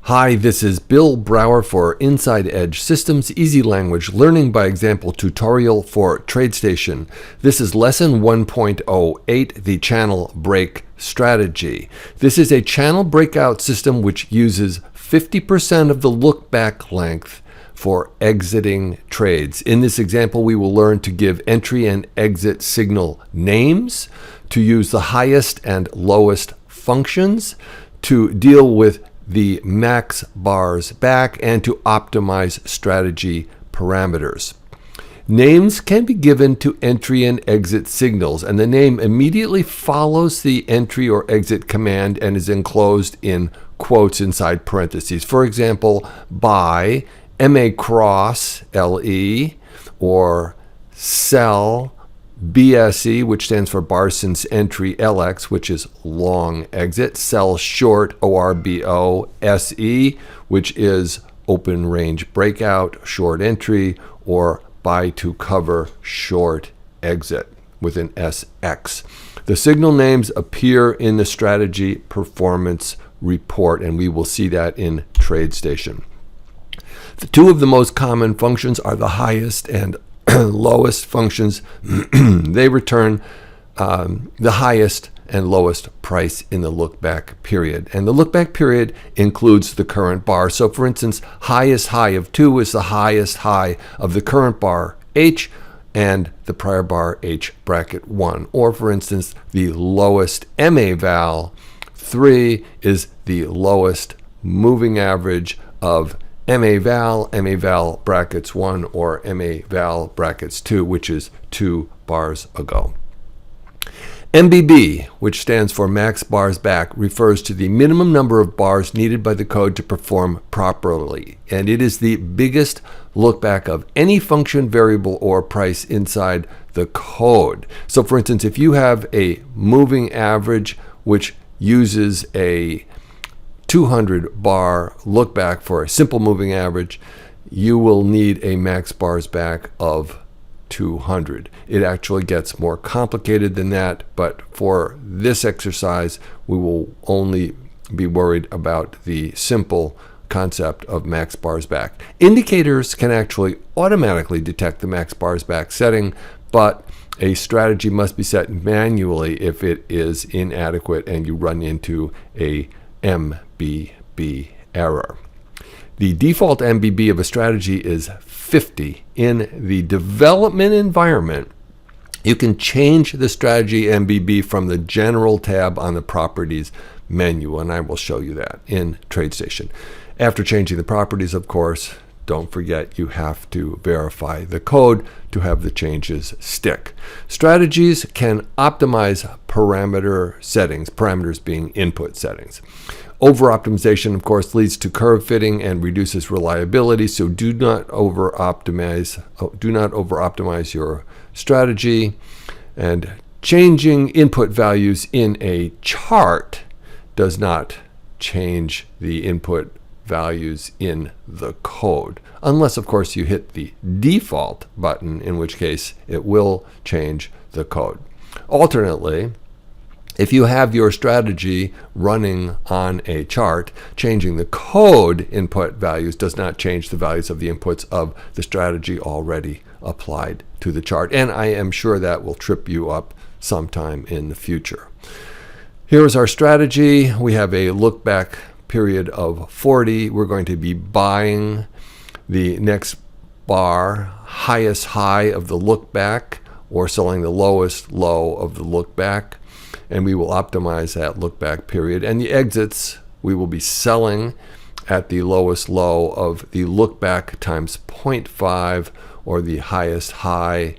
Hi, this is Bill Brower for Inside Edge Systems Easy Language Learning by Example tutorial for TradeStation. This is lesson 1.08, the channel break strategy. This is a channel breakout system which uses 50% of the look back length for exiting trades. In this example, we will learn to give entry and exit signal names, to use the highest and lowest functions, to deal with the max bars back, and to optimize strategy parameters. Names can be given to entry and exit signals, and the name immediately follows the entry or exit command and is enclosed in quotes inside parentheses. For example, buy, MA cross, LE, or sell, BSE, which stands for bar since entry, LX, which is long exit, sell short, ORBO, SE, which is open range breakout, short entry, or buy to cover, short exit with an SX. The signal names appear in the strategy performance report, and we will see that in TradeStation. The two of the most common functions are the highest and lowest functions. They return the highest and lowest price in the look back period. And the look back period includes the current bar. So for instance, highest high of 2 is the highest high of the current bar H and the prior bar H bracket 1. Or for instance, the lowest MA val 3 is the lowest moving average of MA val brackets 1, or MA val brackets 2, which is 2 bars ago. MBB, which stands for max bars back, refers to the minimum number of bars needed by the code to perform properly, and it is the biggest look back of any function, variable, or price inside the code. So for instance, if you have a moving average which uses a 200 bar look back for a simple moving average, you will need a max bars back of 200. It actually gets more complicated than that, but for this exercise, we will only be worried about the simple concept of max bars back. Indicators can actually automatically detect the max bars back setting, but a strategy must be set manually if it is inadequate and you run into a MBB error. The default MBB of a strategy is 50. In the development environment, you can change the strategy MBB from the general tab on the properties menu, and I will show you that in TradeStation. After changing the properties, of course, don't forget you have to verify the code to have the changes stick. Strategies can optimize parameter settings, parameters being input settings. Over-optimization, of course, leads to curve fitting and reduces reliability, so do not over-optimize your strategy. And changing input values in a chart does not change the input values in the code, unless of course you hit the default button, in which case it will change the code. Alternately, if you have your strategy running on a chart, changing the code input values does not change the values of the inputs of the strategy already applied to the chart, and I am sure that will trip you up sometime in the future. Here is our strategy. We have a look back period of 40. We're going to be buying the next bar, highest high of the look back, or selling the lowest low of the look back, and we will optimize that look back period. And the exits, we will be selling at the lowest low of the look back times 0.5, or the highest high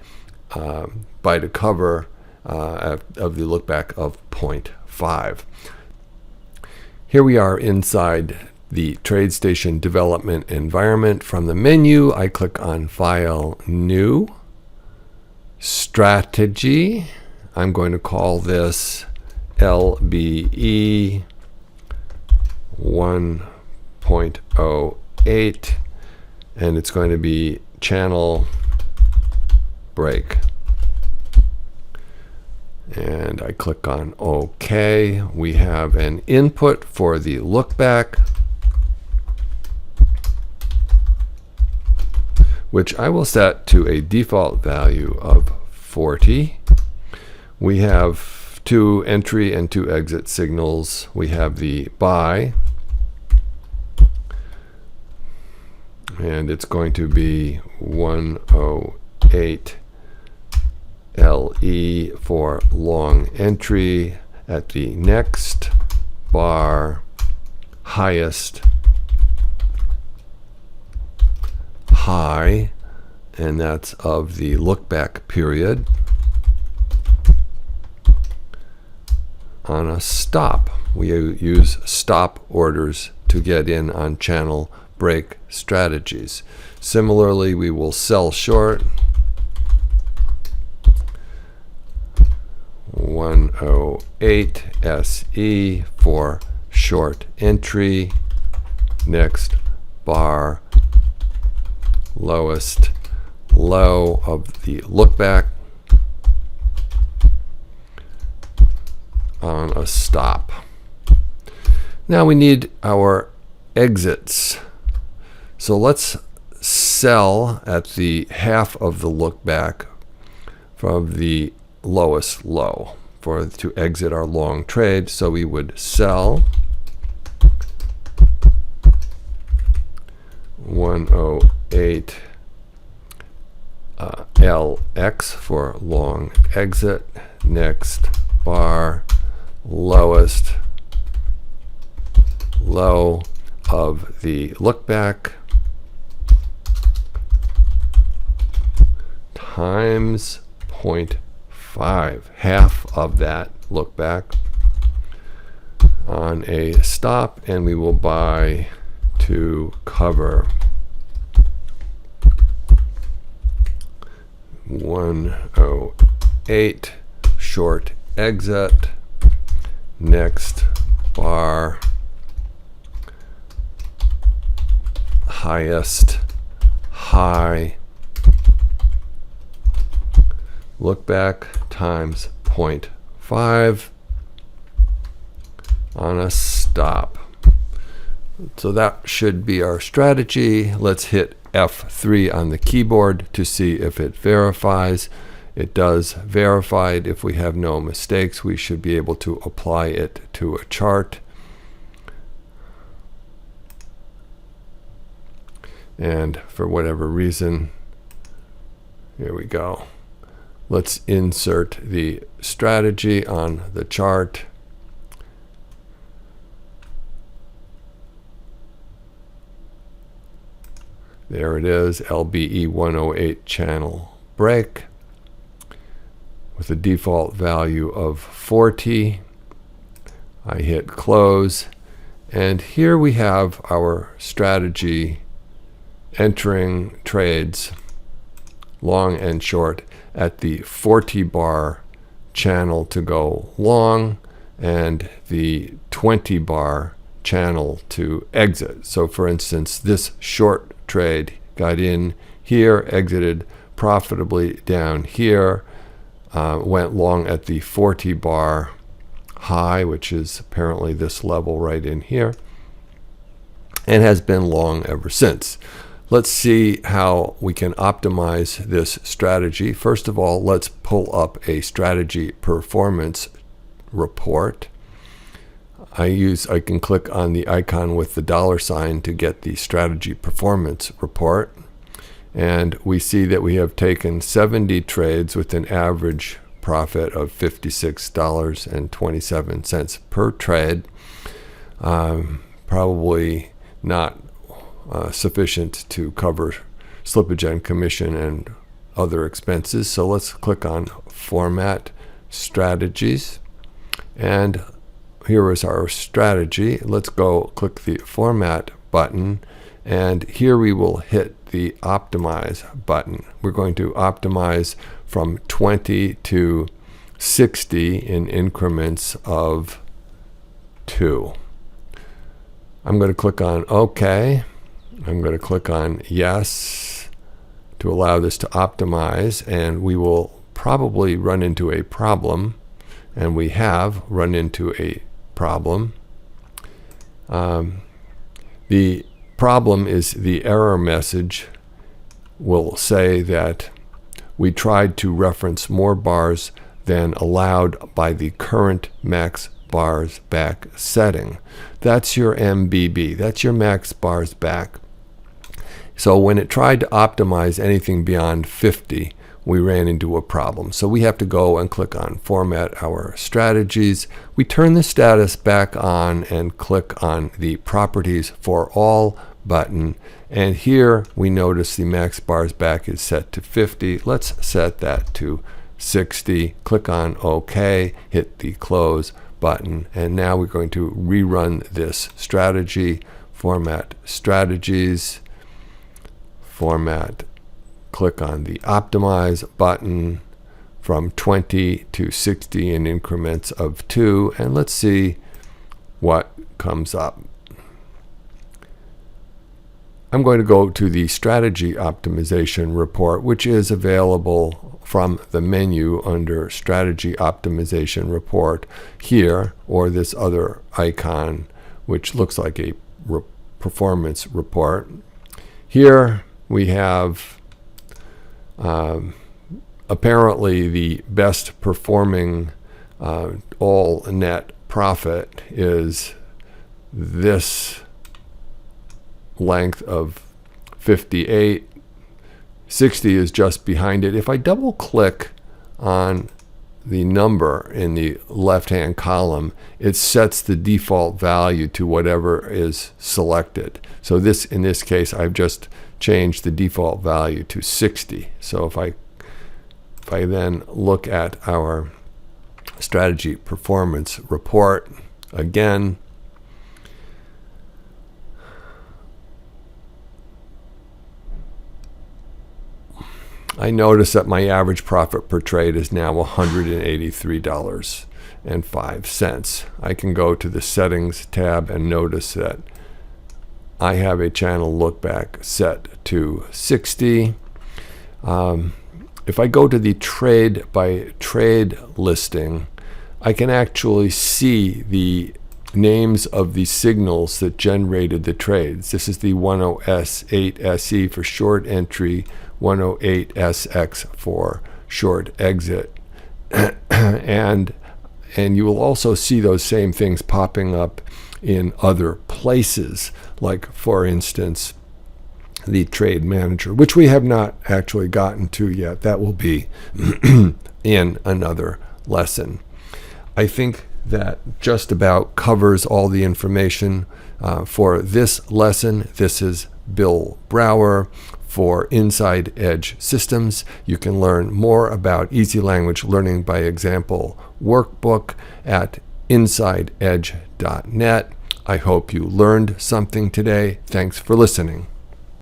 buy to cover of the look back of 0.5. Here we are inside the TradeStation development environment. From the menu, I click on File, New, Strategy. I'm going to call this LBE 1.08, and it's going to be channel break. And I click on OK. We have an input for the look back. which I will set to a default value of 40. We have 2 entry and 2 exit signals. We have the buy, and it's going to be 108 LE for long entry at the next bar highest high, and that's of the look back period. On a stop, we use stop orders to get in on channel break strategies. Similarly, we will sell short 108 SE for short entry, next bar lowest low of the look back on a stop. Now we need our exits. So let's sell at the half of the look back from the lowest low to exit our long trade. So we would sell 108 LX for long exit, next bar lowest low of the look back times 0.5, half of that look back on a stop, and we will buy to cover 108 short exit, next bar highest high look back times 0.5 on a stop. So that should be our strategy. Let's hit F3 on the keyboard to see if it verifies. It does verified. If we have no mistakes, we should be able to apply it to a chart. And for whatever reason, here we go. Let's insert the strategy on the chart. There it is, LBE 108 channel break with a default value of 40. I hit close, and here we have our strategy entering trades long and short at the 40 bar channel to go long and the 20 bar channel to exit. So for instance, this short trade got in here, exited profitably down here, went long at the 40 bar high, which is apparently this level right in here, and has been long ever since. Let's see how we can optimize this strategy. First of all, let's pull up a strategy performance report. I can click on the icon with the $ to get the strategy performance report. And we see that we have taken 70 trades with an average profit of $56.27 per trade. Probably not sufficient to cover slippage and commission and other expenses. So let's click on Format Strategies, and here is our strategy. Let's go click the Format button, and here we will hit the Optimize button. We're going to optimize from 20 to 60 in increments of 2. I'm going to click on OK. I'm going to click on Yes to allow this to optimize, and we will probably run into a problem, and we have run into a problem. The problem is the error message will say that we tried to reference more bars than allowed by the current max bars back setting. That's your MBB. That's your max bars back. So when it tried to optimize anything beyond 50, we ran into a problem. So we have to go and click on Format Our Strategies. We turn the status back on and click on the Properties for All button. And here we notice the max bars back is set to 50. Let's set that to 60. Click on OK, hit the Close button. And now we're going to rerun this strategy. Format Strategies. Format. Click on the Optimize button from 20 to 60 in increments of 2, and let's see what comes up. I'm going to go to the Strategy Optimization Report, which is available from the menu under Strategy Optimization Report here, or this other icon, which looks like a performance report. Here we have apparently the best performing all net profit is this length of 58. 60 is just behind it. If I double click on the number in the left hand column, it sets the default value to whatever is selected. So this, in this case, I've just changed the default value to 60. So if I then look at our strategy performance report again, I notice that my average profit per trade is now $183.05. I can go to the Settings tab and notice that I have a channel look back set to 60. If I go to the trade by trade listing, I can actually see the names of the signals that generated the trades. This is the 10S8SE for short entry, 108SX for short exit. and you will also see those same things popping up in other places, like for instance the trade manager, which we have not actually gotten to yet. That will be in another lesson. I think that just about covers all the information for this lesson. This is Bill Brower for Inside Edge Systems. You can learn more about Easy Language Learning by Example workbook at InsideEdge.net. I hope you learned something today. Thanks for listening.